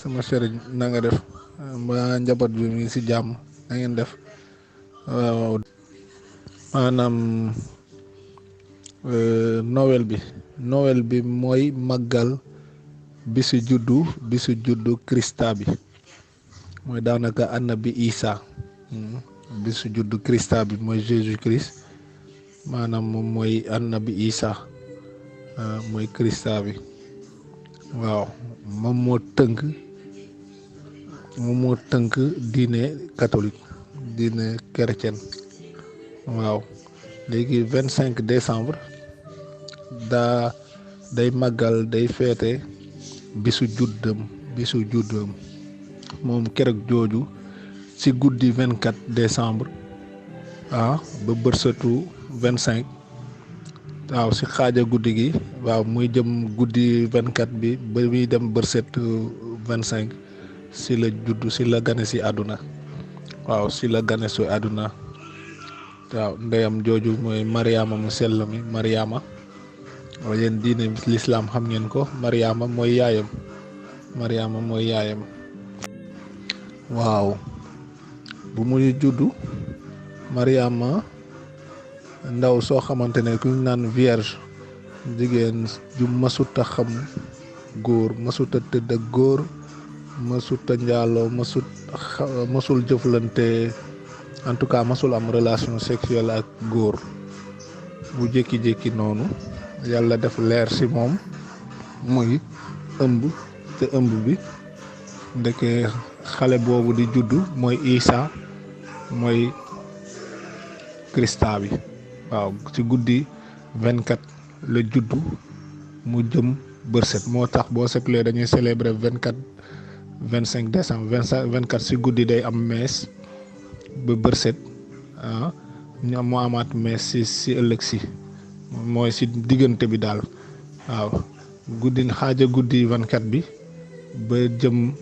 sama sëriñ na nga def mbaa njaboot bi mi ngi ci jàmm na ngeen def waaw maanaam Noël bi mooy màggal bisu juddu Krista bi mooy daanaka annabi Isa bisu juddu Krista bi mooy Jésus Christ maanaam moom mooy annabi Isa mooy Krista bi waaw moom moo tënk diine catholique diine chrétienne waaw léegi 25 décembre day màggal day feete bisu juddam moom keroog jooju ci guddi 24 décembre ba bërsëtu 25 waaw ci xaaja guddi gi waaw muy jëm guddi 24 bi ba muy dem bërsët 25 ci la juddu ci la gane ci àdduna waaw ci la gane ci àdduna waaw ndeyam jooju mooy Mariama mu sell mi Mariama waaw yéen diine lislaam xam ngeen ko Mariama mooy yaayam waaw bu muy juddu Mariama ndaw soo xamante ne ku ñu naan vierge jigéen ju mësuta xam góor mësuta tëdd ak góor mësuta njaaloo mësul jëflante en tout cas mësul am relation sexuelle ak góor bu jékki-jékki noonu yàlla def leer ci moom muy ëmb te ëmb bi ndeke xale boobu di juddu mooy Isa mooy Krista bi waaw ci guddi 24 la juddu mu jëm bërset moo tax boo seetlee dañuy célébrer 25 décembre 24 ci guddi day am mees ba bërset mu amaat mees ci ëllëg si mooy ci diggante bi daal waaw xaaja guddi 24 bi ba jëm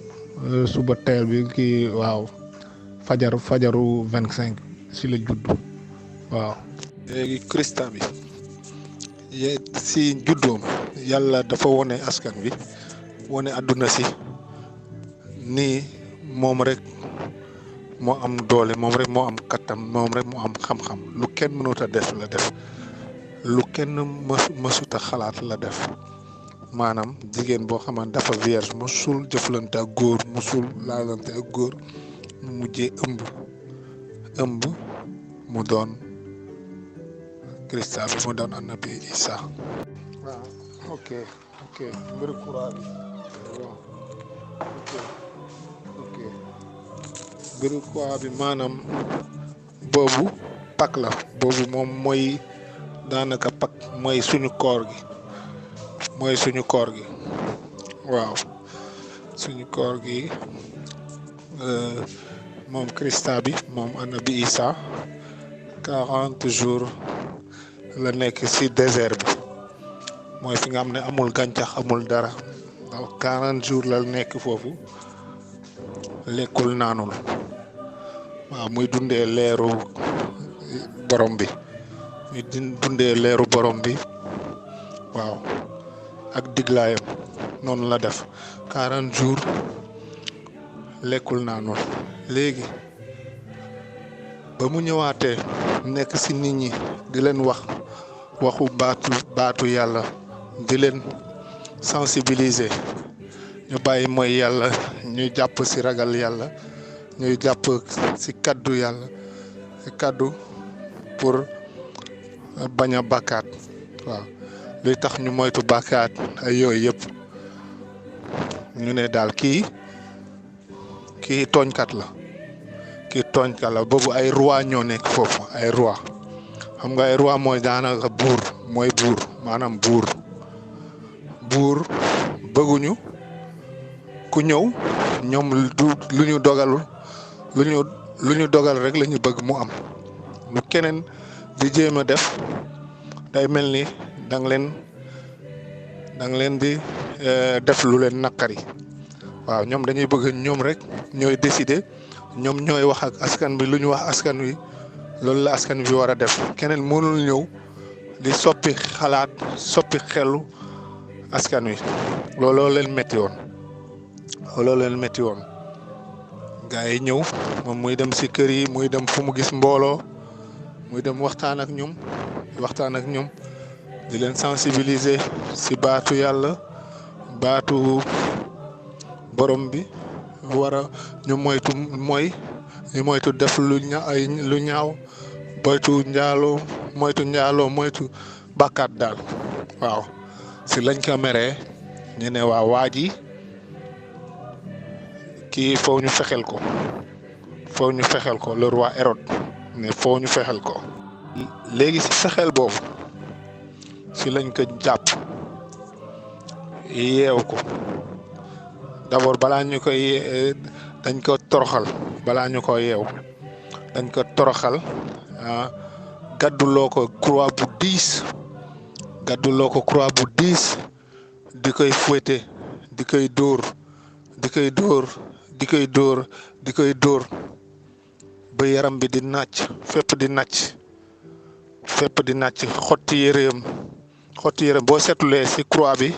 suba teel bi kii waaw fajaru 25 ci la juddu waaw. léegi Krista bi ci juddoom yàlla dafa wone askan bi wone àdduna si nii moom rek moo am doole moom rek moo am kattan moom rek moo am xam-xam lu kenn mënut a def la def lu kenn mësuta xalaat la def maanaam jigéen boo xamante dafa vierge mësul jëflante ak góor mësul laalante ak góor mu mujjee ëmb mu doon Krista bi mu doon annabi Isa waaw ok mbiru croix bi ok mbiru croix bi maanaam boobu Pâques la boobu moom mooy daanaka Pâques mooy suñu koor gi waaw suñu koor gi moom Krista bi moom annabi Isa 40 jours la nekk ci désert bi mooy fi nga xam ne amul gàncax amul dara donc 40 jours la nekk foofu lekkul naanul waaw muy dundee leeru borom bi waaw ak diglaayam noonu la def 40 jours lekkul naanul léegi ba mu ñëwaatee nekk ci nit ñi di leen waxu baatu yàlla di leen sensibiliser ñu bàyyi mooy yàlla ñuy jàpp ci ragal yàlla ñuy jàpp ci kaddu yàlla ci kaddu pour bañ a bàkkaat waaw luy tax ñu moytu bàkkaat ay yooyu yëpp ñu ne daal kii tooñkat la boobu ay roi ñoo nekk foofu ay roi xam nga ay roi mooy daanaka buur maanaam buur bëgguñu ku ñëw ñoom lu ñu dogal rek la ñu bëgg mu am lu keneen di jéem a def day mel ni danga leen di def lu leen naqari waaw ñoom dañuy bëgg ñoom rek ñooy décider ñoom ñooy wax ak askan bi lu ñu wax askan wi loolu la askan bi war a def keneen mënul ñëw di soppi xalaat soppi xelu askan wi looloo leen métti woon gaa yi ñëw moom muy dem si kër yi muy dem fu mu gis mbooloo muy dem waxtaan ak ñoom di leen sensibiliser si baatu yàlla baatu borom bi war a ñu moytu def lu ñaaw moytu njaaloo moytu bàkkaat daal waaw si lañ ko meree ñu ne waa ji kii foo ñu fexel ko le roi Hérode ne foo ñu fexel ko léegi si fexel boobu si lañ ko jàpp yeew ko d'abord balaa ñu koy dañ ko toroxal balaa ñu ko yeew dañ ko toroxal gàdduloo ko croix bu diis di koy fouetté di koy dóor ba yaram bi di nàcc fépp di nàcc xotti yéreem boo seetlulee ci croix bi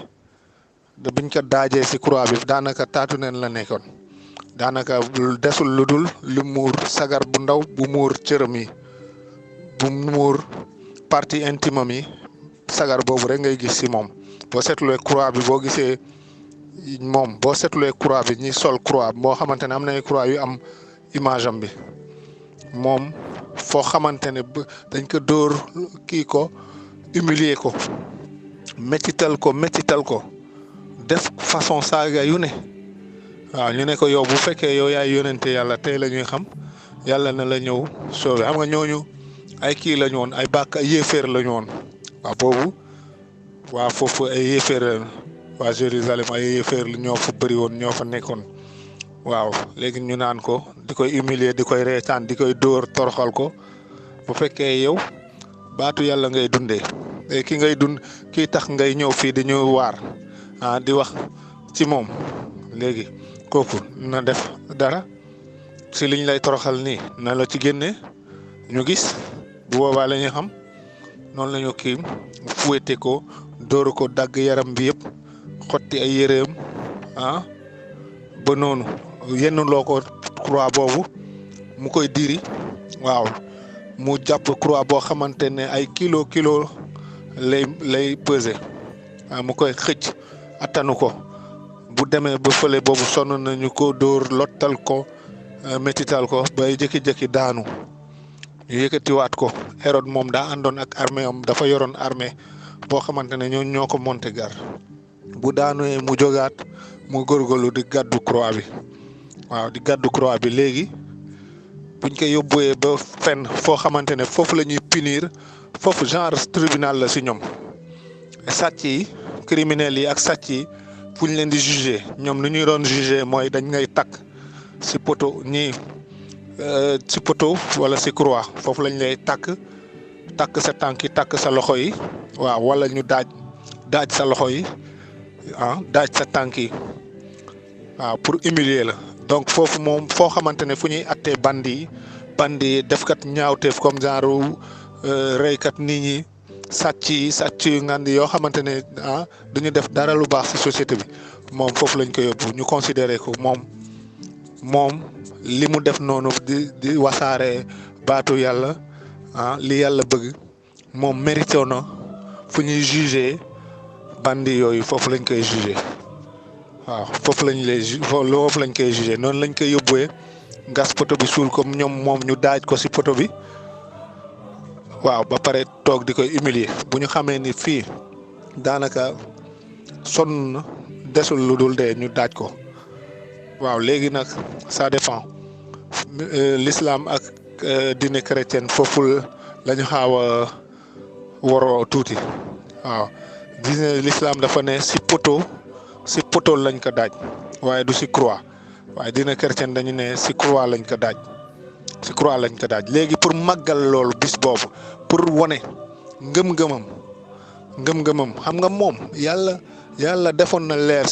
biñ ko daajee ci croix bi daanaka taatu neen la nekkoon daanaka desul lu dul lu muur sagar bu ndaw bu muur cëram yi bu muur partie intime am yi sagar boobu rek ngay gis ci moom boo seetlulee croix bi boo seetlulee croix bi ñi sol croix boo xamante ne am na ay croix yu am image am bi moom foo xamante ne dañ ko dóor kii ko humilier ko mettital ko def façon saaga yu ne waaw ñu ne ko yow bu fekkee yow yaay yónente yàlla tey la ñuy xam yàlla na la ñëw sauvé xam nga ñooñu ay kii la ñu woon ay yéeféer la ñu woon waaw boobu waa foofu ay yéeféer waa Jérusalem ay yéeféer ñoo fa bëri woon ñoo fa nekkoon waaw léegi ñu naan ko di koy humilier di koy reetaan di koy dóor toroxal ko bu fekkee yow baatu yàlla ngay dundee kii tax ngay ñëw fii di ñu waar di wax ci moom léegi kooku na def dara si liñ lay toroxal nii na la ci génne ñu gis bu boobaa la ñuy xam noonu la ñu kii fouetté ko dóoru ko dagg yaram bi yëpp xotti ay yéreem ba noonu yenn loo ko croix boobu mu koy diri waaw mu jàpp croix boo xamante ne ay kilo lay peser mu koy xëcc attanu ko bu demee ba fële boobu sonn nañu ko dóor lottal ko métital ko bay jékki-jékki daanu ñu yëkkatiwaat ko Hérode moom daa àndoon ak armée am dafa yoroon armée boo xamante ne ñoo ko monté gar bu daanoo mu jógaat mu góorgóorlu di gàddu croix bi waaw di gàddu croix bi léegi buñ ko yóbbuwee ba fenn foo xamante ne foofu la ñuy punir foofu genre tribunal la si ñoom sàcc yi criminels yi ak sàcc yi fu ñu leen di juger ñoom lu ñuy doon juger mooy dañ ngay takk si poteau si poteau wala si croix foofu lañ lay takk sa tànk yi takk sa loxo yi waaw wala ñu daaj sa loxo yi daaj sa tànk yi waaw pour humilier la donc foofu moom foo xamante ne fu ñuy attee bandi yi defkat ñaawteef comme genre reykat nit ñi sàcc yu ngand yoo xamante ne duñu def dara lu baax ci société bi moom foofu lañ ko yóbbu ñu considéré ko moom li mu def noonu di wasaare baatu yàlla li yàlla bëgg moom mérité na fu ñuy jugé bandi yooyu foofu lañ koy jugé waaw foofu lañ koy jugé noonu lañ koy yóbbuwee gas poto bi suul comme moom ñu daaj ko ci poto bi waaw ba pare toog di koy humilier bu ñu xamee ni fii daanaka sonn na desul lu dul dee ñu daaj ko waaw léegi nag ça dépend l'islam ak diine chrétienne foofu la ñu xaaw a waroo tuuti waaw diine l'islam dafa ne si poto lañ ko daaj waaye du si croix waaye diine chrétienne dañu ne si croix lañ ko daaj léegi pour màggal loolu bis boobu pour wone ngëm-ngëmam xam nga moom yàlla defoon na leer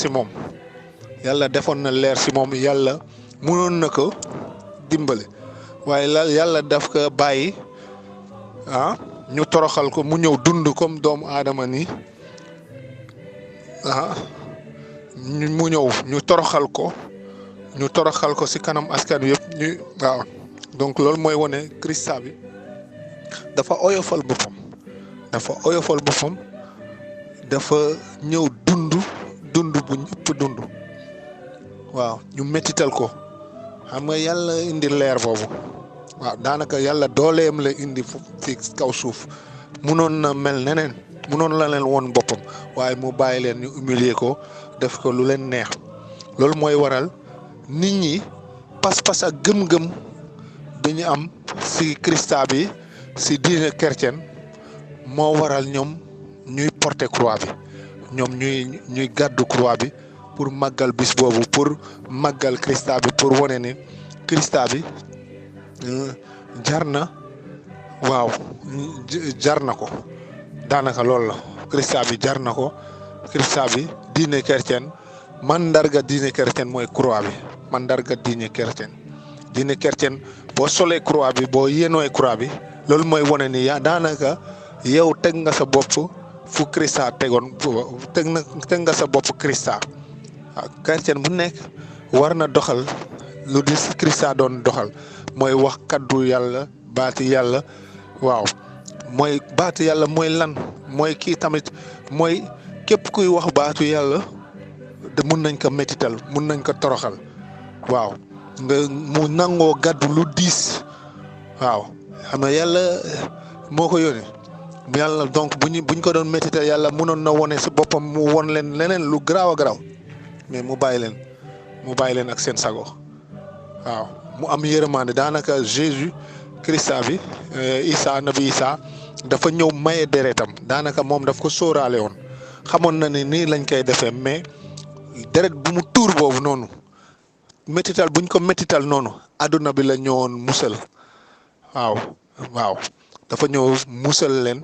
si moom yàlla mënoon na ko dimbale waaye yàlla daf ko bàyyi ñu toroxal ko mu ñëw dund comme doomu aadama nii mu ñëw ñu toroxal ko ci kanam askan wi yëpp waaw donc loolu mooy wone Krista bi dafa oyofal boppam dafa ñëw dund bu ñëpp dund waaw ñu mettital ko xam nga yàlla indi leer boobu waaw daanaka yàlla dooleem la indi fi kaw suuf munoon na mel neneen munoon la leen woon boppam waaye mu bàyyi leen ñu humilier ko def ko lu leen neex loolu mooy waral nit ñi pas-pas ak gëm-gëm dañu am ci Krista bi ci diine chrétienne moo waral ñoom ñuy porter croix bi ñoom ñuy gàddu croix bi pour màggal bis boobu pour màggal Krista bi pour wane ni Krista bi jar na ko daanaka loolu la Krista bi jar na ko Krista bi diine chrétienne mandarga diine chrétienne mooy croix bi mandarga diine chrétienne boo solee croix bi boo yéenooy croix bi loolu mooy wane ni daanaka yow teg nga sa bopp fu Krista tegoon teg nga sa bopp Krista waaw chrétien bu nekk war na doxal lu di Krista doon doxal mooy wax kaddu yàlla baati yàlla waaw mooy baatu yàlla mooy lan mooy kii tamit mooy képp kuy wax baatu yàlla de mun nañ ko métital mun nañ ko toroxal waaw nga mu nangoo gàddu lu diis waaw xam nga yàlla moo ko yónnee yàlla donc buñ ko doon métital yàlla munoon na wone si boppam mu won leen leneen lu garaaw a garaaw mais mu bàyyi leen ak seen sago waaw mu am yërmande daanaka Jésus Krista bi nabi Isa dafa ñëw maye deretam daanaka moom daf ko sóoraale woon xamoon na ne nii lañ koy defee mais deret bu mu tuur boobu noonu métital buñ ko métital noonu adduna bi la ñëwoon musal waaw dafa ñëw musal leen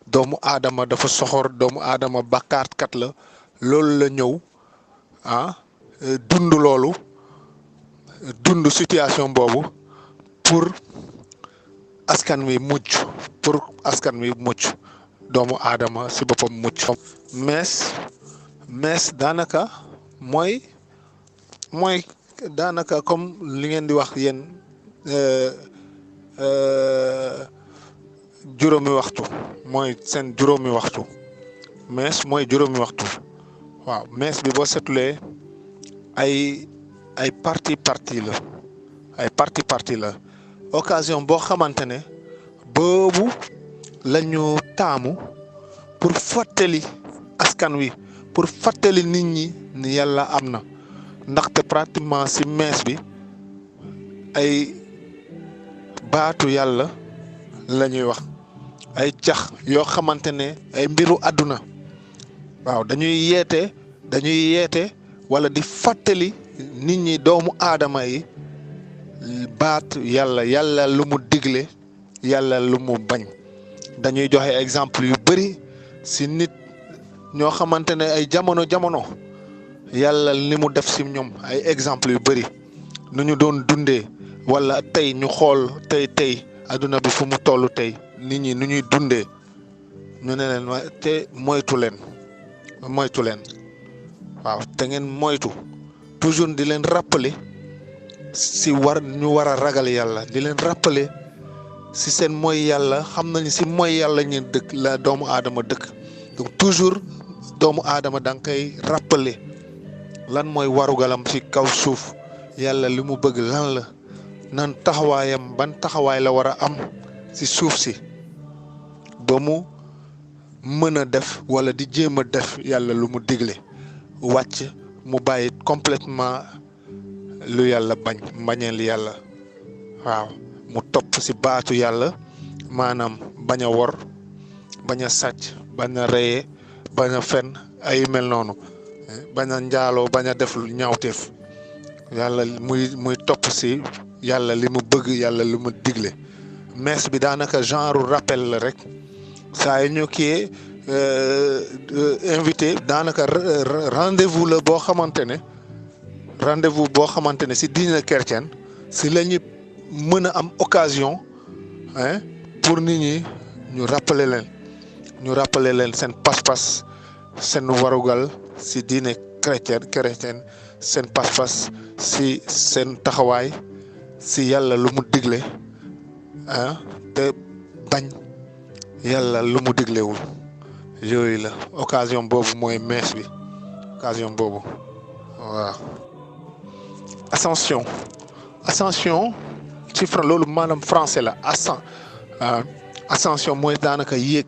doomu aadama dafa soxor doomu aadama bàkkaarkat la loolu la ñëw dund situation boobu pour askan wi mucc doomu aadama si boppam mucc mees daanaka mooy daanaka comme li ngeen di wax yéen juróomi waxtu mooy seen juróomi waxtu mees mooy juróomi waxtu waaw mees bi boo setulee ay parti la occasion boo xamante ne boobu la ñu taamu pour fàttali askan wi pour fàttali nit ñi ni yàlla am na ndaxte pratiquement ci mees bi ay baatu yàlla la ñuy wax ay cax yoo xamante ne ay mbiru àdduna waaw dañuy yeete wala di fàttali nit ñi doomu aadama yi baat yàlla lu mu digle yàlla lu mu bañ dañuy joxe exemple yu bari ci nit ñoo xamante ne ay jamono yàlla li mu def ci ñoom ay exemple yu bari nu ñu doon dundee wala tey ñu xool tey adduna bi fu mu toll tey nit ñi nu ñuy dundee ñu ne leen te moytu leen waaw te ngeen moytu toujours di leen rappeler si ñu war a ragal yàlla di leen rappeler si seen mooy yàlla xam nañu si mooy yàlla ñu dëkk la doomu aadama dëkk donc toujours doomu aadama da nga koy rappeler lan mooy warugalam ci kaw suuf yàlla li mu bëgg lan la nan taxawaayam ban taxawaay la war a am ci suuf si ba mu mën a def wala di jéem a def yàlla lu mu digle wàcc mu bàyyi complètement lu yàlla bañeel yàlla waaw mu topp ci baatu yàlla maanaam bañ a wor bañ a sàcc bañ a reye bañ a fen ay mel noonu bañ a njaaloo bañ a def lu ñaawteef yàlla muy topp ci yàlla li mu bëgg yàlla li mu digle messe bi daanaka genre rappel la rek saa yu ñu kii invité daanaka rendez-vous boo xamante ne ci diine chrétienne ci la ñuy mën a am occasion hein pour nit ñi ñu rappeler leen seen pas-pas seen warugal si diine chrétienne seen pas-pas si seen taxawaay si yàlla lu mu digle te bañ yàlla lu mu diglewul yooyu la occasion boobu mooy messe bi occasion boobu waaw. ascension ci loolu maanaam français la ascension mooy daanaka yéeg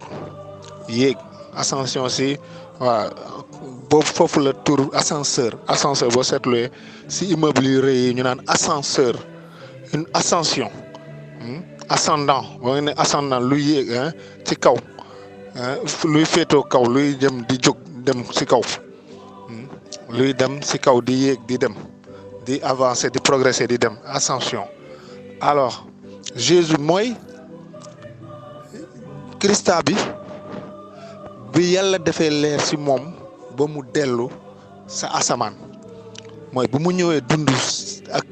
ascension si waaw boobu foofu la tur ascenseur boo seetluwee si immeuble yu rëy yi ñu naan ascenseur une ascension ascendant boo ne ascendant luy yéeg ci kaw luy féetoo kaw luy jëm di jóg dem ci kaw luy dem ci kaw di yéeg di dem di avancer di progresser di dem ascension. Alors Jésus mooy Christa bi yàlla defee leer ci moom ba mu dellu sa asamaan mooy bu mu ñëwee dund ak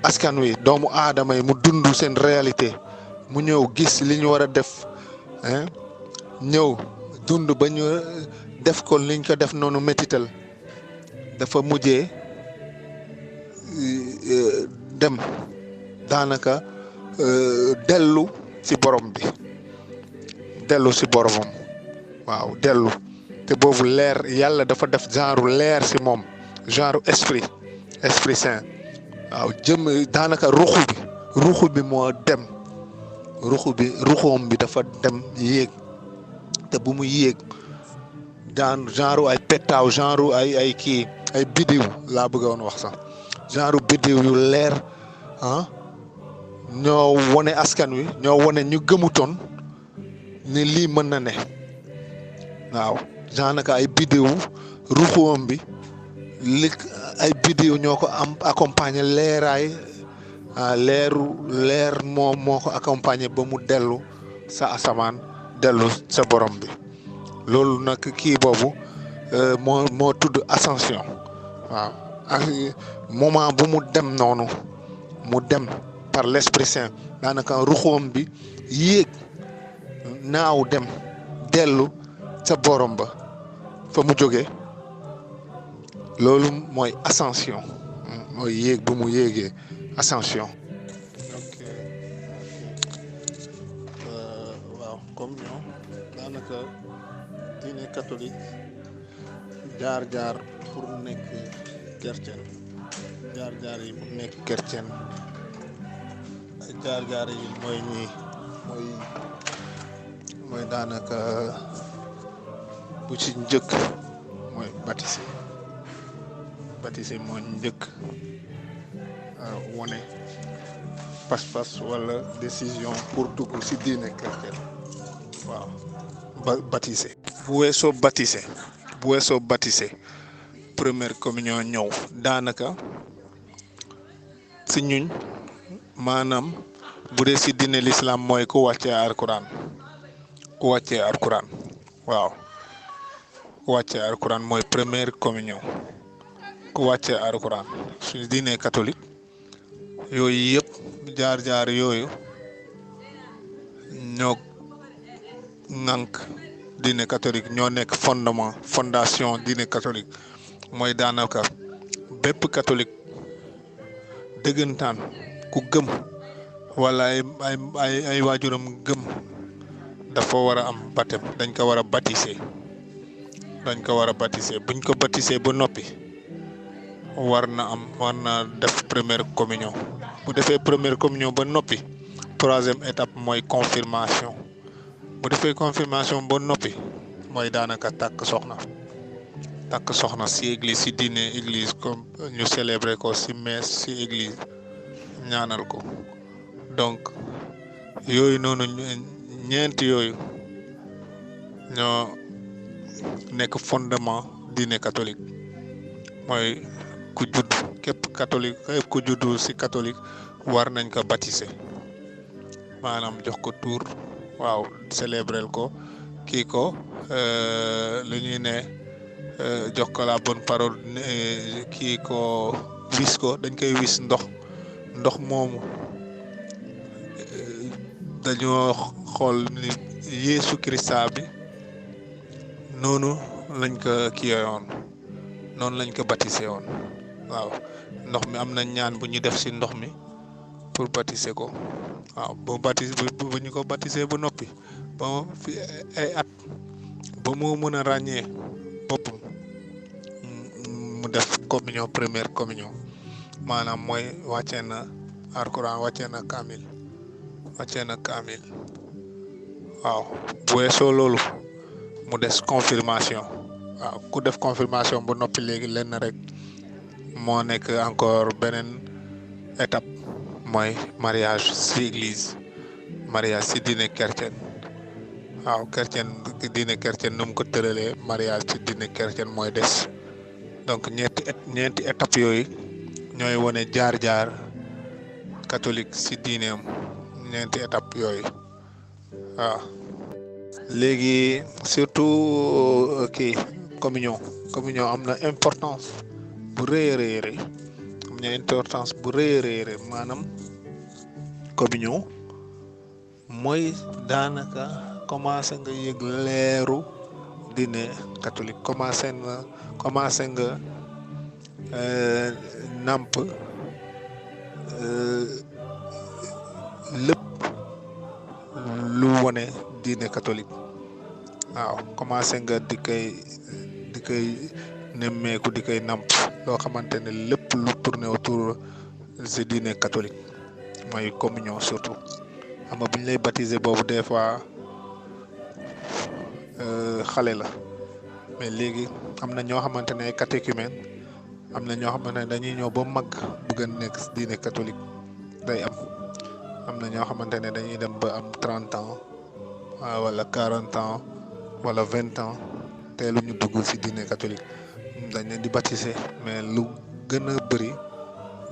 askan wi doomu aadama yi mu dund seen réalité mu ñëw gis li ñu war a def ñëw dund ba ñu def ko liñ ko def noonu métital dafa mujjee dem daanaka dellu ci borom bi dellu ci boromam waaw dellu te boobu leer yàlla dafa def genre leer ci moom genre esprit saint waaw jëm daanaka ruxu bi moo dem ruxoom bi dafa dem yéeg te bu mu yéeg daan genre ay pettaaw genre ay kii ay biddiw laa bëggoon wax sax genre biddiw yu leer ñoo wone askan wi ñoo wone ñu gëmutoon ni lii mën na ne waaw daanaka ay biddiw ruxoom bi ay biddiw ñoo ko am accompagner leeraay leer moom moo ko accompagner ba mu dellu sa asamaan dellu sa borom bi loolu nag kii boobu moo tudd ascension waaw ak moment bu mu dem noonu mu dem par l'Esprit Saint daanaka ruxoom bi yéeg naaw dem dellu sa borom ba fa mu jógee loolu mooy ascension mooy yéeg bu mu yéegee ascension. ok waaw comme ñoom daanaka diine catholique jaar pour nekk chrétien jaar yi pour nekk chrétien jaar yi mooy daanaka bu ci njëkk mooy baptisé mooy njëkk wone pas-pas wala décision pour dugg ci diine chrétien waaw baptisé bu weesoo baptisé première communion ñëw daanaka ci ñuñ maanaam bu dee ci diine l'islam mooy ku wàccee alquran waaw ku wàccee alquran mooy première communion ku wàccee alquran suñu diine catholique yooyu yëpp jaar yooyu ñoo ŋànk diine catholique ñoo nekk fondation diine catholique mooy daanaka bépp catholique dëggantaan ku gëm wala ay waajuram gëm dafa war a am baptême dañ ko war a baptiser buñ ko baptiser ba noppi war na def première communion bu defee première communion ba noppi troisième étape mooy confirmation bu defee confirmation ba noppi mooy daanaka takk soxna ci église ci diine église comme ñu célébrer ko ci messe ci église ñaanal ko donc yooyu noonu ñeenti yooyu ñoo nekk fondement diine catholique mooy képp ku juddu ci catholique war nañ ko baptiser maanaam jox ko tur waaw célébrer ko kii ko lu ñuy ne jox ko la bonne parole kii ko wis ko dañ koy wis ndox ndox moomu dañoo xool ni Yeesu Kirista bi noonu lañ ko kiyoon noonu lañ ko baptisé woon waaw ndox mi am na ñaan bu ñu def ci ndox mi pour baptiser ko waaw bu ñu ko baptiser ba noppi ba fi ay at ba mu mën a ràññee boppam mu def communion première communion maanaam mooy wàccee na alxuraan wàccee na kaamil waaw bu weesoo loolu mu des confirmation waaw ku def confirmation bu noppi léegi lenn rek moo nekk encore beneen étape mooy mariage ci église mariage ci diine chrétien waaw diine chrétien nu mu ko tëralee mariage ci diine chrétien mooy des donc ñeenti étape yooyu ñooy wone jaar-jaar catholique ci diineem ñeenti étape yooyu waaw léegi surtout communion am na importance bu rëy a rëy am na importance bu rëy a rëy maanaam communion mooy daanaka commencé nga yëg leeru diine catholique commencé nga nàmp lépp lu wone diine catholique waaw commencé nga di koy nemmeeku di koy nàmp loo xamante ne lépp lu tourné autour de diine catholique mooy communion surtout xam nga bu ñu lay baptiser boobu des fois xale la mais léegi am na ñoo xamante ne ay catéchumènes am na ñoo xamante ne dañuy ñëw ba mag bëgg a nekk diine catholique day am na ñoo xamante ne dañuy dem ba am 30 ans wala 40 ans wala 20 ans teelu ñu dugg ci diine catholique dañ leen di baptiser mais lu gën a bëri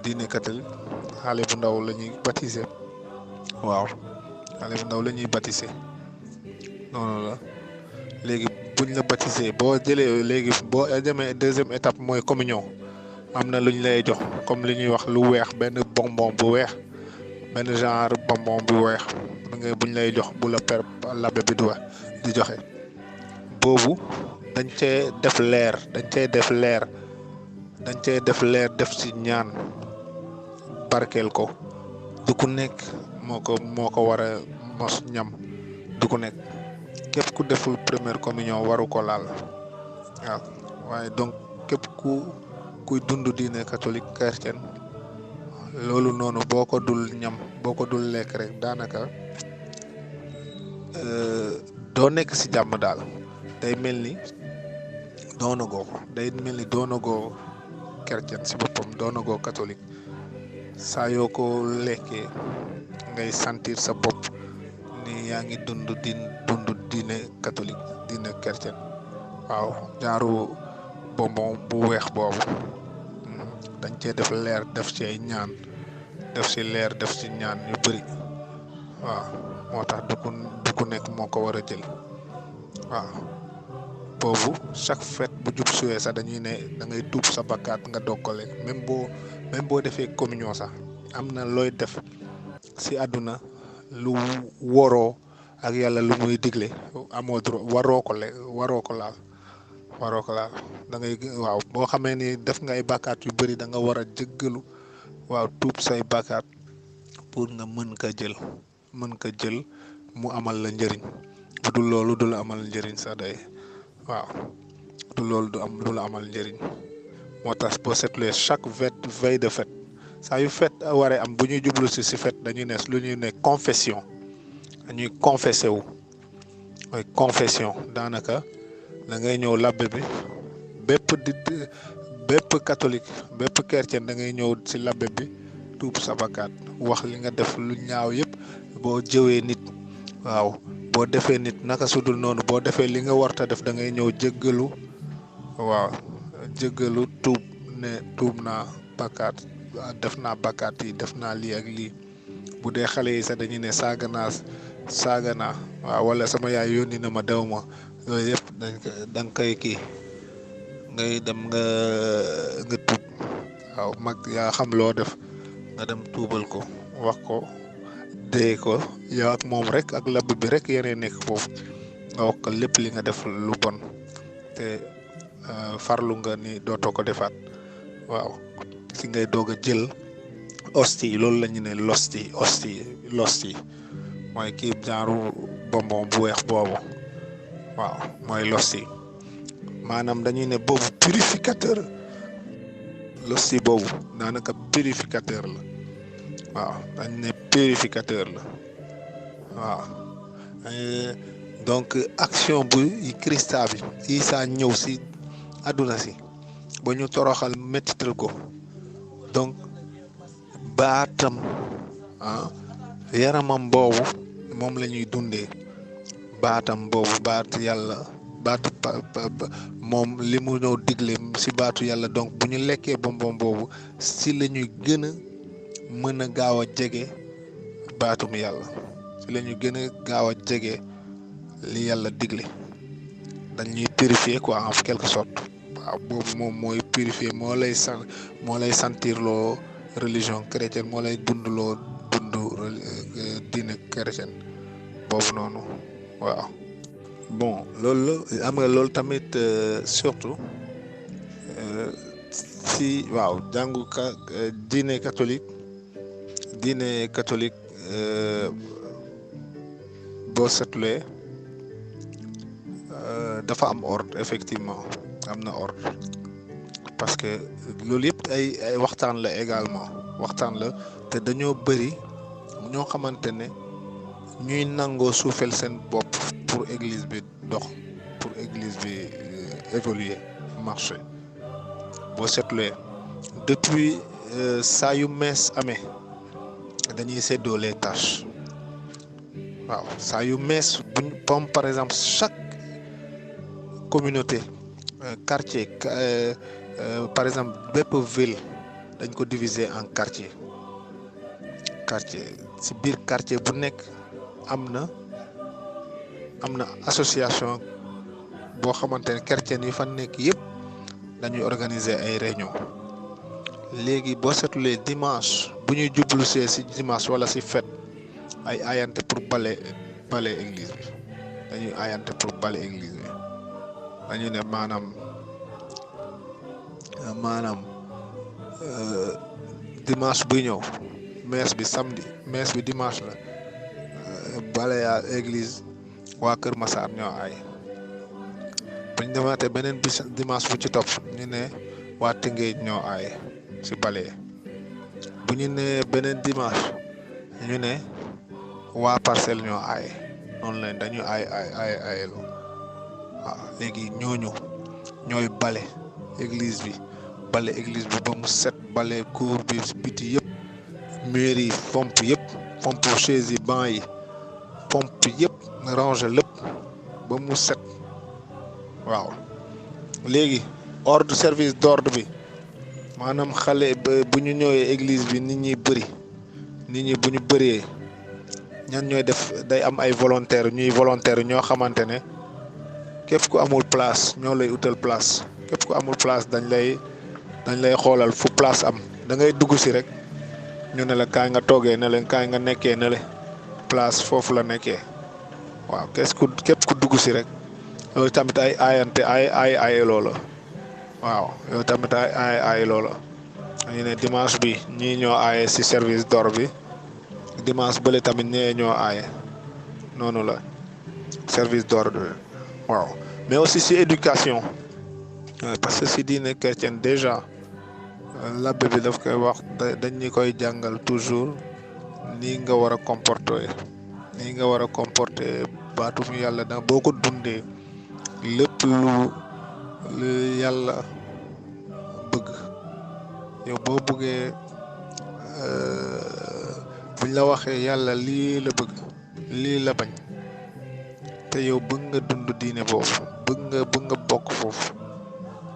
diine catholique xale bu ndaw la ñuy baptiser waaw xale bu ndaw la ñuy baptiser noonu la léegi buñ la baptiser boo jëlee léegi boo demee deuxième étape mooy communion am na luñ lay jox comme li ñuy wax lu weex benn bonbon bu weex benn genre bonbon bu weex buñ lay jox bu la per l'abbé bi di joxe boobu dañ cee def leer def ci ñaan barkeel ko du ku nekk moo ko war a mos ñam du ku nekk képp ku deful première communion waru ko laal waaw waaye donc képp kuy dund diine catholique chrétien loolu noonu boo ko dul lekk rek daanaka doo nekk ci jàmm daal day mel ni doonagoo chrétien ci boppam doonagoo catholique saa yoo ko lekkee ngay sentir sa bopp ni yaa ngi dund diine catholique diine chrétien waaw jaaru bonbon bu weex boobu dañ cee def leer def ci ay ñaan def ci leer def ci ñaan yu bëri waaw moo tax du ku nekk moo ko war a jël waaw boobu chaque fête bu jub suwee sax dañuy ne da ngay tuub sa bakkaat nga doog ko lekk même boo defee communion sax am na looy def ci àdduna lu woroo ak yàlla lu muy digle amoo droit waroo ko laal da ngay waaw boo xamee ni def nga ay bàkkaat yu bëri da nga war a jéggalu waaw tuub say bàkkaat pour nga mën ko jël mu amal la njëriñ bu dul loolu du la amal njëriñ sax day waaw du loolu du la amal njëriñ moo tax boo seetlee chaque veille de fête saa yu fête waree am bu ñuy jublu ci fête dañuy ne lu ñuy ne confession dañuy confessé wu mooy confession daanaka da ngay ñëw labbe bi bépp catholique bépp chrétien da ngay ñëw ci labbe bi tuub sa bakkaat wax li nga def lu ñaaw yëpp boo jëwee nit waaw boo defee nit naka sudul noonu boo defee li nga warta def da ngay ñëw jéggalu tuub naa bakkaat def naa bakkaat yi def naa lii ak lii bu dee xale yi sax dañuy ne saaga naa waaw wala sama yaay yónni na ma dew ma yooyu yëpp da nga koy kii ngay dem nga tuub waaw mag yaa xam loo def nga dem tuubal ko wax ko dee ko yow ak moom rek ak labb bi rek yéenay nekk foofu nga wax ko lépp li nga def lu bon te farlu nga ni dootoo ko defaat waaw si ngay doog a jël hostie loolu la ñu ne losti mooy kii genre bonbon bu weex boobu waaw mooy losti maanaam dañuy ne boobu purificateur losti boobu daanaka purificateur la waaw dañ ne purificateur la waaw donc action bu Krista bi Isa ñëw si àdduna si ba ñu toroxal mettital ko donc baatam yaramam boobu moom la ñuy dundee baatam boobu baat yàlla baatu moom li mu ñëw digle si baatu yàlla donc bu ñu lekkee bonbon boobu si la ñuy gën a mën a gaaw a jege baatum yàlla si la ñuy gën a gaaw a jege li yàlla digle dañuy purifier quoi en quelque sorte waaw boobu moom mooy purifier moo lay sentir loo religion chrétienne moo lay dundloo diine chrétienne boobu noonu waaw. bon loolu am nga loolu tamit surtout si waaw jàngu diine catholique boo seetlee dafa am ordre effectivement am na ordre parce que loolu yëpp ay waxtaan la également waxtaan la te dañoo bëri ñoo xamante ne ñuy nangoo suufel seen bopp pour église bi dox pour église bi évoluer marcher boo seetlee depuis saa yu mees amee dañuy séddoo les tâches waaw saa yu mees buñ comme par exemple chaque communauté quartier par exemple bépp ville dañ ko diviser en quartier ci biir quartier bu nekk am na association boo xamante ne chrétien yi fa nekk yëpp dañuy organiser ay réunion léegi boo seetlulee dimanche bu ñuy jublu see ci dimanche wala ci fête ay ayante pour bale église bi dañuy ayante pour bale église bi dañu ne maanaam dimanche buy ñëw messe bi samedi messe bi dimanche la bale yaa église waa Kër Massar ñoo ay bu ñu demaatee beneen bis dimanche bu ci topp ñu ne waa Tëngéej ñoo ay ci bale bu ñu nee beneen dimanche ñu ne waa Parcelles ñoo ay noonu lañ dañuy ayelu waaw léegi ñooy bale église bi ba mu set bale cour bi biti yëpp mur yi fomp yëpp fomp chaise yi banc yi pompe yëpp ranger lépp ba mu set waaw léegi service d'ordre bi maanaam xale bu ñu ñëwee église bi nit ñi bu ñu bëree ñan ñooy def day am ay volontaires ñoo xamante ne képp ku amul place ñoo lay utal place képp ku amul place dañ lay xoolal fu place am da ngay dugg si rek ñu ne la kaay nga toogee ne leen kaay nga nekkee ne le place foofu la nekkee waaw képp ku dugg si rek loolu tamit ay aayante ay loola waaw yow tamit ay loola ñu ne dimanche bi ñii ñoo aaye ci service d'ordre bi dimanche bële tamit ñee ñoo aaye noonu la service d'ordre bi waaw mais aussi ci éducation parce que ci diine chrétienne déjà l'abbé bi daf koy wax dañu koy jàngal toujours nii nga war a comporter baatum yàlla da boo ko dundee lépp lu yàlla bëgg yow boo bëggee buñ la waxee yàlla lii la bëgg lii la bañ te yow bëgg nga dund diine boobu bëgg nga bokk foofu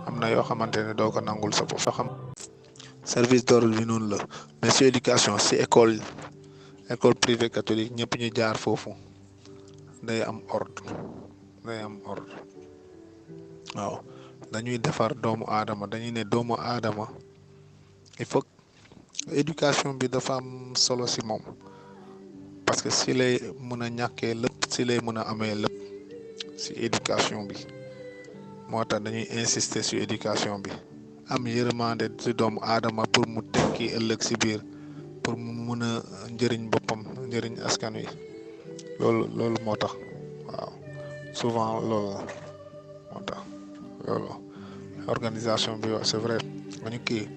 am na yoo xamante ne doo ko nangul sa bopp. service d'ordre bi noonu la mais ci éducation ci école privée catholique ñëpp ñu jaar foofu day am ordre waaw dañuy defar doomu aadama dañuy ne doomu aadama il faut éducation bi dafa am solo si moom parce que si lay mën a ñàkkee lépp si lay mën a amee lépp si éducation bi moo tax dañuy insister si éducation bi am yërmande si doomu aadama pour mu tekki ëllëg si biir pour mu mën a njëriñ boppam njëriñ askan wi loolu moo tax waaw souvent loolu moo tax loolu organisation bi c'est vrai ñu kii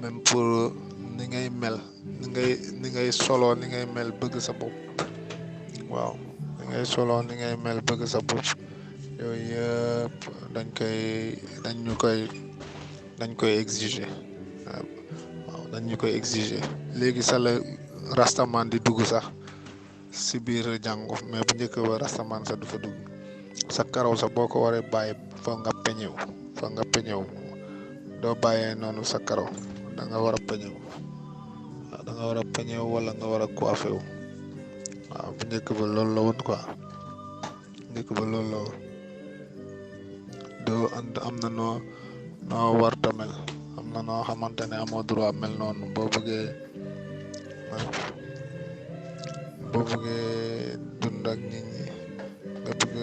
même pour ni ngay mel ni ngay solo ni ngay mel bëgg sa bopp waaw ni ngay solo ni ngay mel bëgg sa bopp yooyu yëpp dañ koy exiger waaw dañ ñu koy exiger léegi sa la rastaman di dugg sax si biir jàngu mais bu njëkk ba rastaman sax du fa dugg sa karaw sax boo ko waree bàyyi fa nga peñew doo bàyyee noonu sa karaw da nga war a peñew waaw da nga war a peñew wala nga war a coiffé wu waaw bu njëkk ba loolu la woon quoi njëkk ba loolu la woon doo am na noo warta mel am na noo xamante ne amoo droit mel noonu boo bëggee dund ak nit ñi nga bëgg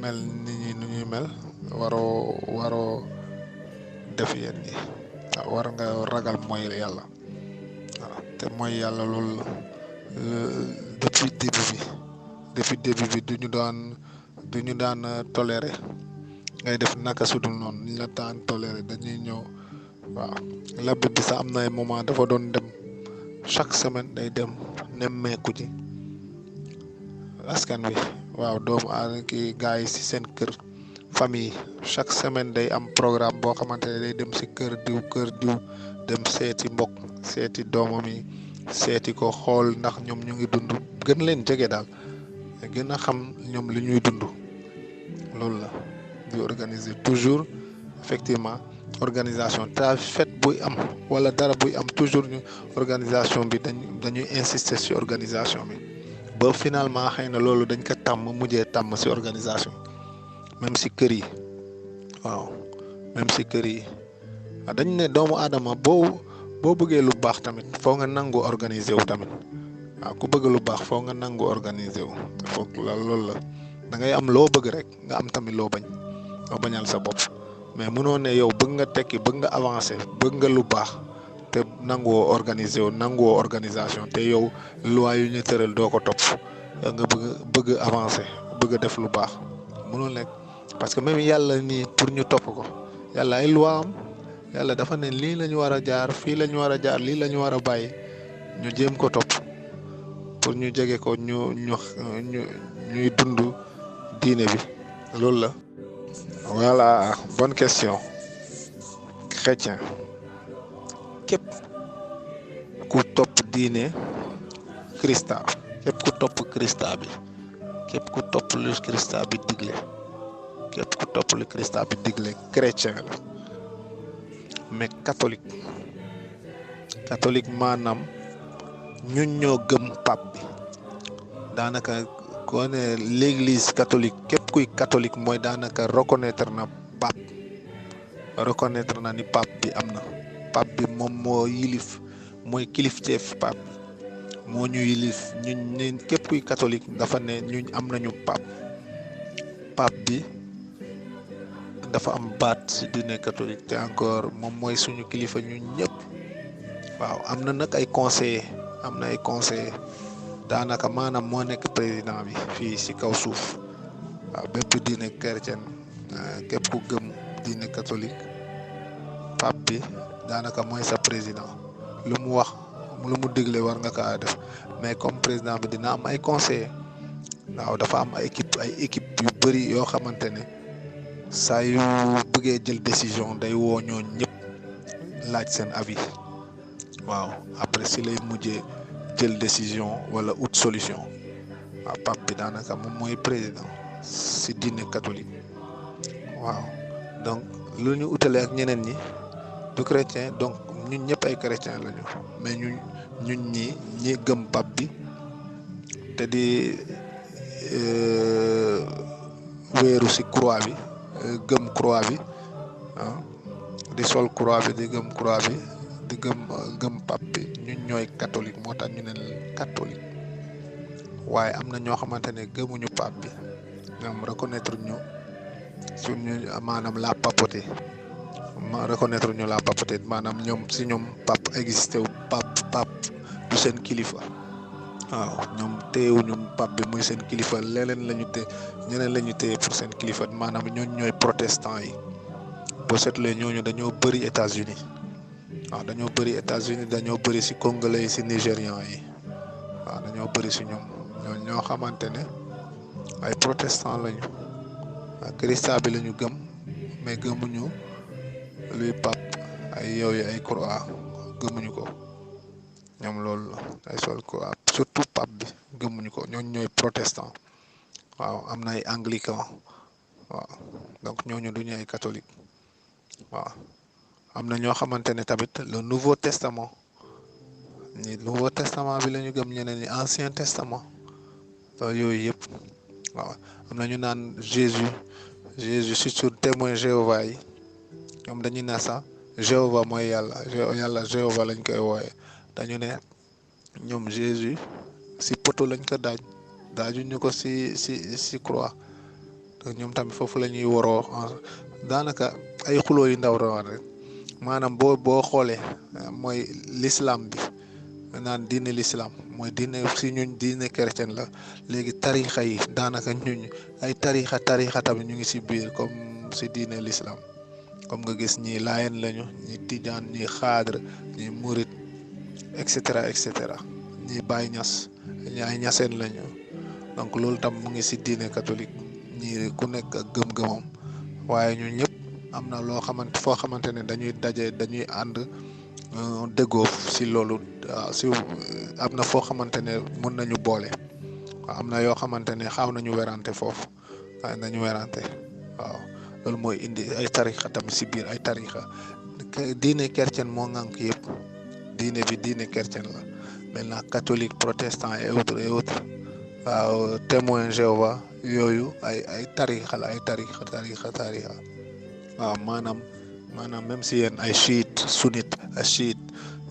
mel nit ñi nu ñuy mel waroo def yenn yi waaw war nga ragal mooy yàlla waaw te mooy yàlla loolu depuis début bi duñu daan toléré ngay def naka sudul noonu ñu la daan toléré dañuy ñëw waaw labbi bi sax am na ay moment dafa doon dem chaque semaine day dem nemmeeku ji askan wi waaw doomu aadama ki gars yi si seen kër famille chaque semaine day am programme boo xamante ne day dem si kër diw dem seeti mbokk seeti doomam yi seeti ko xool ndax ñoom ñu ngi dund gën leen jege daal gën a xam ñoom li ñuy dund loolu la di organiser toujours effectivement organisation ta fête buy am wala dara buy am toujours ñu organisation bi dañuy insister ci organisation bi ba finalement xëy na loolu dañ ko mujjee tàmm ci organisation même ci kër yi waaw même ci kër yi dañ ne doomu aadama boo bëggee lu baax tamit foo nga nangu organiser wu tamit waaw ku bëgg lu baax foo nga nangu organiser wu foog loolu la da ngay am loo bëgg rek nga am tamit loo bañal sa bopp mais mënoo ne yow bëgg nga tekki bëgg nga avancer bëgg nga lu baax te nanguwoo organiser wu nanguwoo organisation te yow loi yu ñu tëral doo ko topp nga bëgg avancer bëgg def lu baax mënul nekk parce que même yàlla nii pour ñu topp ko yàlla ay loi am yàlla dafa ne lii la ñu war a jaar fii la ñu war a jaar lii la ñu war a bàyyi ñu jéem ko topp pour ñu jege ko ñuy dund diine bi loolu la. Voilà, bonne question. Chrétien képp ku topp diine Christa képp ku topp Christa bi képp ku topp lu Christa bi digle képp ku topp lu Christa bi digle chrétien la mais catholique maanaam ñun ñoo gëm pape bi daanaka koo ne l'église catholique képp kuy catholique mooy daanaka reconnaître na ni pape bi am na pape bi moom moo yilif mooy kilifteef pape bi moo ñu yilif ñun képp kuy catholique dafa ne ñun am nañu pape bi dafa am baat ci diine catholique te encore moom mooy suñu kilifa ñun ñëpp waaw am na nag ay conseillers daanaka maanaam moo nekk président bi fii ci kaw suuf waaw bépp diine chrétienne képp ku gëm diine catholique pape bi daanaka mooy sa président lu mu wax lu mu digle war nga kaa def mais comme président bi dina am ay conseillers waaw dafa am ay équipe yu bëri yoo xamante ne saa yu bëggee jël décision day woo ñooñ ñëpp laaj seen avis waaw après si lay mujjee jël décision wala out solution waaw pape bi daanaka moom mooy président si diine catholique waaw donc lu ñu utale ak ñeneen ñi du chrétien donc ñun ñëpp ay chrétien lañu mais ñun ñi gëm pape bi te di wéeru si croix bi gëm croix bi di sol croix bi di gëm croix bi di gëm pape bi ñun ñooy catholique moo tax ñu ne catholique waaye am na ñoo xamante ne gëmuñu pape bi ñoom reconnaître ñu suñu maanaam la papauté reconnaître ñu la papauté maanaam ñoom si ñoom pape existé wu pape du seen kilifa waaw ñoom téyewuñu pape bi muy seen kilifa leneen lañu ñeneen la ñu téye pour seen kilifa maanaam ñooñu ñooy protestant yi boo seetlee ñooñu dañoo bëri États-Unis waaw dañoo bëri États-Unis dañoo bëri si congolais yi si nigérian yi waaw dañoo bëri si ñoo xamante ne ay protestant lañu waaw Christa bi lañu gëm mais gëmuñu luy pape ay yooyu ay croix gëmuñu ko ñoom loolu ay sol croix surtout pape bi gëmuñu ko ñooñu ñooy protestant waaw am na ay anglican waaw donc ñooñu duñu ay catholique waaw am na ñoo xamante ne tamit le nouveau testament ñi nouveau testament bi la ñu gëm ñeneen ñi ancien testament yooyu yëpp waaw am na ñu naan Jésus surtout témoin Jéhovah yi ñoom dañuy ne sax Jéhovah mooy yàlla Jéhovah lañ koy wooye dañu ne ñoom Jésus si poto lañ ko daaju ñu ko si croix te ñoom tamit foofu la ñuy waroo daanaka ay xuloo yu ndaw rawaan rek maanaam boo xoolee mooy l'islam bi naan diine l'islam mooy diine si ñun diine chrétien la léegi tarixa yi daanaka ñun ay tarixa tamit ñu ngi si biir comme si diine l'islam comme nga gis ñi laayeen lañu ñi tijaan ñi xaadr ñi murit et cetera ñi Baay Ñas ñi ay ñaseen lañu donc loolu tam mu ngi si diine catholique ñi ku nekk ak gëm-gëmam waaye ñun ñëpp am na loo foo xamante ne dañuy ànd déggoo si loolu si am na foo xamante ne mën nañu boole waaw am na yoo xamante ne xaw nañu werante foofu waaye nañu werante waaw loolu mooy indi ay tarixa tamit si biir ay tarixa diine chrétien moo ŋànk yëpp diine chrétien la maintenant catholique protestant et autres waaw témoin Jéhovah yooyu ay tarixa la ay tarixa waaw maanaam même si yéen ay chiite sunnite ay chiite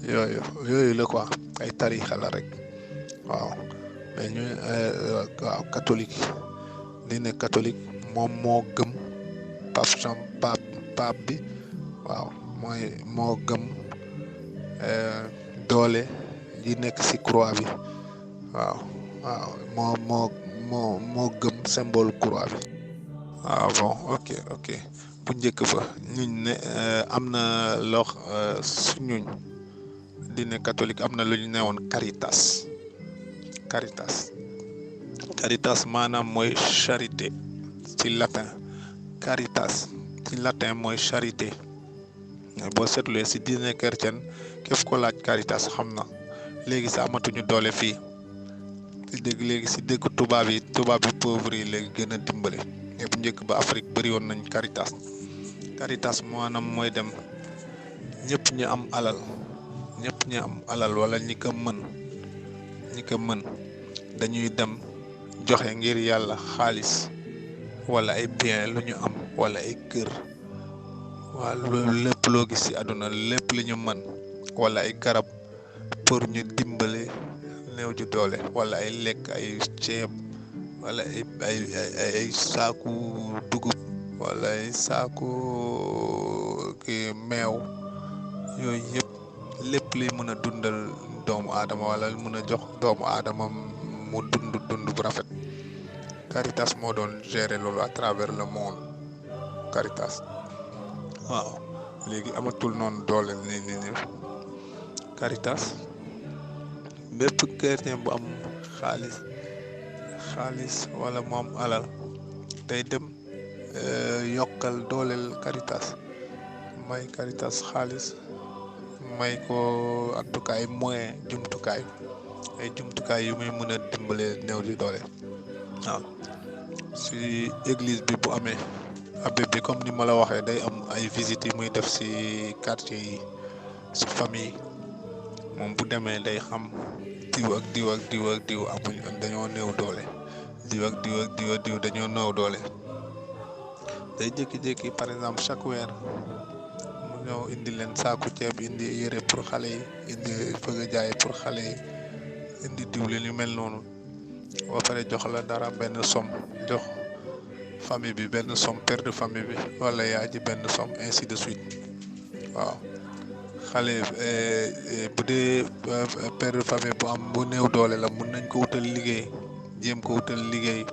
yooyu la quoi ay tarixa la rek waaw mais ñu waaw catholique diine catholique moom moo gëm pape bi waaw moo gëm doole yi nekk ci croix bi waaw moo gëm symbole croix bi waaw bon ok bu njëkk ba ñuñ ne am na loo suñuñ diine catholique am na lu ñu newoon caritas maanaam mooy charité ci latin caritas ci latin mooy charité boo seetluwee si diine chrétien képp ko laaj caritas xam na léegi sa amatuñu doole fii léegi si dëkk tubaab yi pauvre yi léegi gën a dimbale mais bu njëkk ba Afrique bëri woon nañ caritas maanaam mooy dem ñëpp ñi am alal wala ñi ko mën dañuy dem joxe ngir yàlla xaalis wala ay bien lu ñu am wala ay kër waa loolu lépp loo gis ci àdduna lépp li ñu mën wala ay garab pour ñu dimbale néew ju doole wala ay lekk ay ceeb wala ay saaku dugub wala ay saaku meew yooyu yëpp lépp li mën a dundal doomu aadama wala mën a jox doomu aadama mu dund bu rafet Caritas moo doon gérer loolu à travers le monde Caritas waaw léegi amatul noonu doole ni Caritas bépp chrétien bu am xaalis wala mu am alal day dem yokkal dooleel Caritas may Caritas xaalis may ko en tout cas ay moyen jumtukaay yu muy mën a dimbale néew di doole waaw si église bi bu amee abbé bi comme ni ma la waxee day am ay visites yi muy def si quartier yi si famille moom bu demee day xam diw ak diw amuñ dañoo néew doole diw ak diw dañoo néew doole day jékki-jékki par exemple chaque weer mu ñëw indi leen saaku ceeb, indi yére pour xale yi, indi bëgg a jaay pour xale yi, indi diwlin yu mel noonu ba pare jox la dara benn somme, jox famille bi benn somme, père de famille bi wala yaay ji benn somme, ainsi de suite. waaw xale bu dee père de famille bu néew doole la mun nañ ko wutal liggéey, jéem ko wutal liggéey.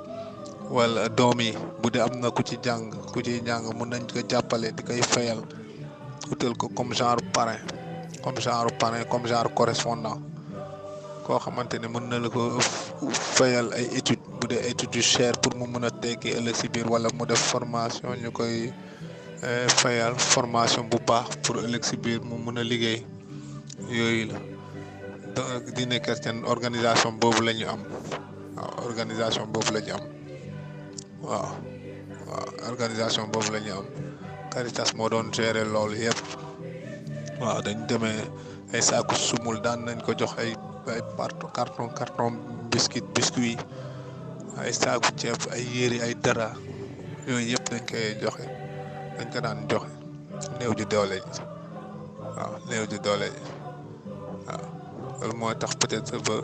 wala doom yi bu dee am na ku ciy jàng mun nañ ko jàppale di koy fayal, wutal ko comme genre parrain comme genre correspondant, koo xamante ne mën na la ko fayal ay études bu dee études yu cher pour mu mën a tekki ëllëg si biir, wala mu def formation ñu koy fayal formation bu baax pour ëllëg si biir mu mën a liggéey. yooyu la donc diine chrétienne organisation boobu la ñu am. organisation boobu la ñu am. waaw organisation boobu la ñu am. Caritas moo doon gérer loolu yëpp. waaw dañ demee ay saaku sumul daan nañ ko jox ay carton biscuit ay saaku ceeb, ay yére, ay dara, yooyu yëpp dañ ko daan joxe néew ji doole ji. néew ji doole ji. loolu mooy tax peut-être ba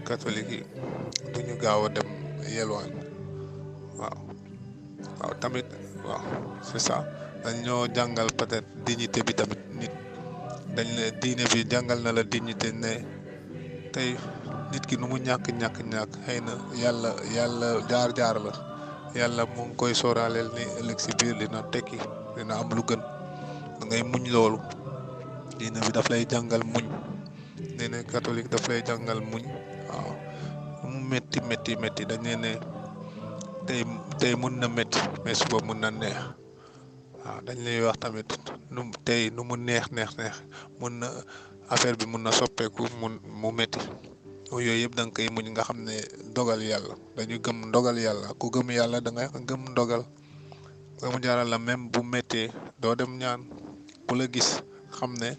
catholique yi duñu gaaw a dem yelwaan. tamit c'est ça dañ ñoo jàngal peut-être dignité bi tamit nit dañ ne diine bi jàngal na la dignité ne tey nit ki nu mu ñàkk xëy na yàlla jaar la, yàlla mu ngi koy sooraaleel ni ëllëg si biir dina tekki, dina am lu gën, da ngay muñ loolu. diine bi daf lay jàngal muñ, diine catholique daf lay jàngal muñ. mu métti dañ ne tey mun na métti mais suba mun na neex. dañ lay wax tamit nu mu neex mun na affaire bi mun na soppeeku mu métti. yooyu yëpp da nga koy muñ, nga xam ne dogal yàlla, dañu gëm ndogal yàlla. ku gëm yàlla da nga gëm ndogal. nga mu jaaral la même bu méttee doo dem ñaan, ku la gis xam ne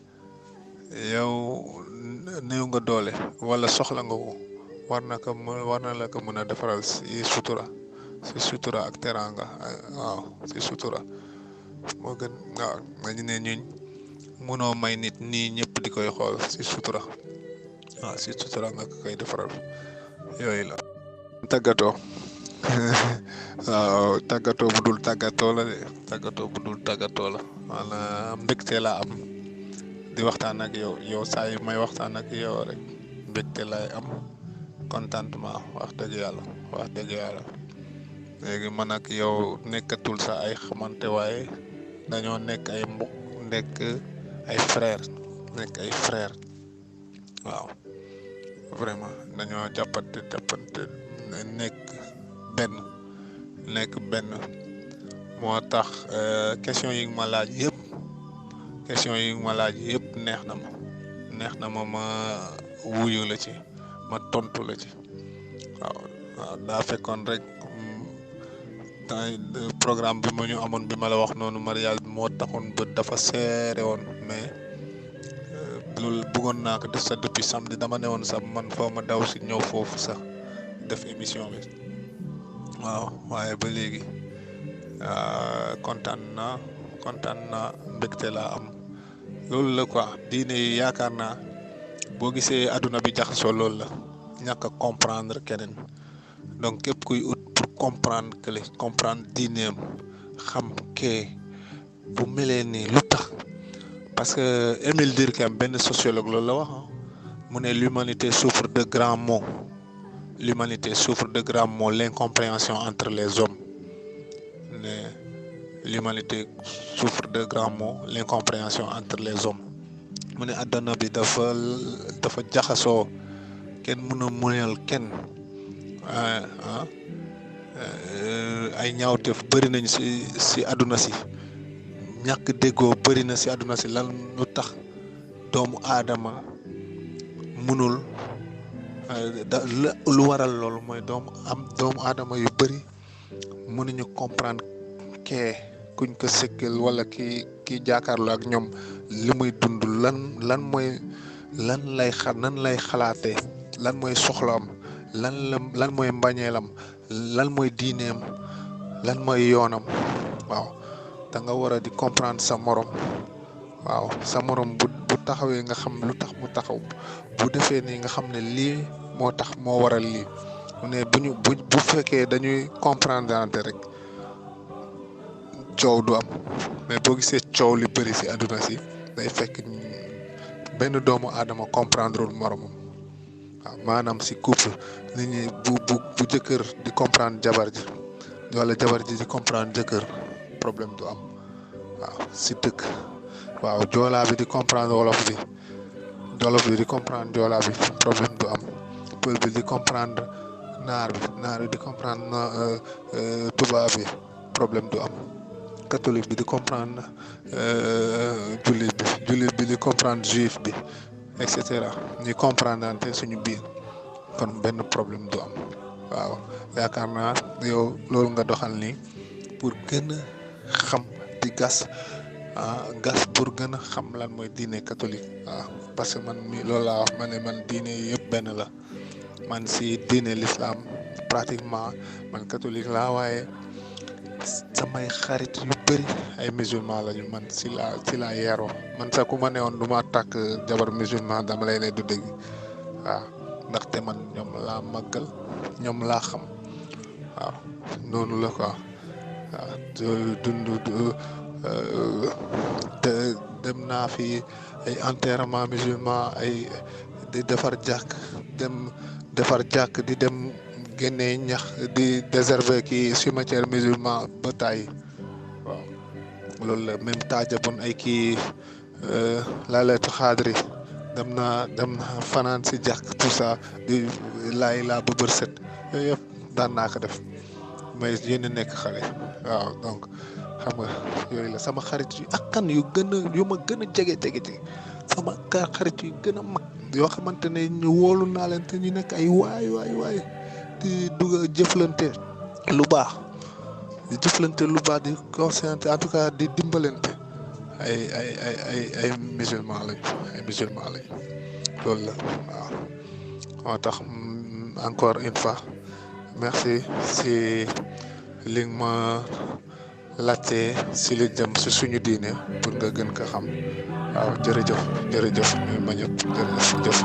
yow néew nga doole wala soxla nga ko, war na la ko mën a defaral si sutura ak teraanga. si sutura moo gën. dañu ne ñuñ mënoo may nit nii ñëpp di koy xool, si sutura. si sutura nga koy defaral. yooyu la. tàggatoo. tàggatoo bu dul tàggatoo la de. tàggatoo bu dul tàggatoo la. maanaam mbégte laa am di waxtaan ak yow saa yu may waxtaan ak yow rek mbégte laay am, contentement, wax dëgg yàlla. léegi man ak yow nekkatul sa ay xamante, waaye dañoo nekk ay mbokk, nekk ay frère. waaw vraiment dañoo jàppante nekk benn. moo tax question yi ma laaj yëpp neex na ma ma wuyu la ci, ma tontu la ci. waaw daa fekkoon rek programme bi ma ñu amoon bi ma la wax noonu, mariage bi moo taxoon ba dafa seere woon, mais loolu bëggoon naa ko def sax depuis samedi. dama ne woon sax man foo ma daw si ñëw foofu sax def émission bi. waaye ba léegi kontaan naa mbégte laa am. loolu la quoi. diine yi yaakaar naa boo gisee àdduna bi jaxasoo loolu la, ñàkk a comprendre keneen. donc képp kuy ut pour comprendre diineem, xam kee bu melee nii lu tax. parce que Émile Durkheim, benn sociologue, loolu la wax, mu ne l'humanité souffre de grands maux. L'incompréhension entre les hommes. L'humanité souffre de grands maux, l'incompréhension entre les hommes. mu ne àdduna bi dafa jaxasoo, kenn mën a muñal kenn. ay ñaawteef bëri nañ si àdduna si, ñàkk déggoo bëri na si àdduna si. lan lu tax doomu aadama munul lu waral loolu mooy doomu aadama yu bëri mënuñu comprendre kuñ ko sëkkal wala ki jàkkaarloo ak ñoom li muy dund, lan lay xalaatee, lan mooy soxlaam, lan mooy mbañeelam, lan mooy diineem, lan mooy yoonam. waaw da nga war a di comprendre sa morom. waaw sa morom bu taxawee nga xam lu tax mu taxaw bu defee nii nga xam ne lii moo tax moo waral lii ne bu fekkee dañuy comprendre rek coow du am mais boo gisee coow li bëri si àdduna si day fekk benn doomu aadama comprendreul moromam. waaw maanaam si couple nit ñi bu jëkkër di comprendre jabar ji wala jabar ji di comprendre jëkkër problème du am. waaw si dëkk waaw joolaa bi di comprendre wolof bi di comprendre joolaa bi problème du am. pël bi di comprendre naar bi di comprendre tubaab bi problème du am. catholique bi di comprendre jullit bi di comprendre juif bi et cetera ñuy comprendre ante suñu biir kon benn problème du am. waaw yaakaar naa yow loolu nga doxal nii pour gën a xam di gas pour gën a xam lan mooy diine catholique. waaw parce que man mi loolu laa wax ma ne man diine yëpp benn la man si diine l'islam pratiquement man catholique laa waaye samay xarit yu bëri ay musulman lañu man si laa yeeroo man sax ku ma ne woon du ma takk jabar musulman dama lay ne du dëgg. waaw ndaxte man ñoom laa màggal ñoom laa xam. waaw noonu la quoi. waaw dund dem naa fi ay enterrement musulman ay di defar jàkk di dem génnee ñax di désherber kii cimetière musulman ba tàyyi. waaw loolu la même taajabon ay kii laleetu xaadri dem naa fanaan si jàkk tout ça di laay laa ba bër set yooyu yëpp daan naa ko def mais yéen nekk xale. waaw donc xam nga yooyu la sama xarit yu akkan yu ma gën a jege sama xarit yu gën a mag yoo xamante ne ñu wóolu naa leen te ñu nekk ay waay di dugg jëflante lu baax di consciente en tout cas di dimbalante ay musulman lañ loolu la. waaw moo tax encore une fois merci si li nga ma laajte si li jëm si suñu diine pour nga gën ko xam. waaw jërëjëf ñu ma ñëpp jërëjëf.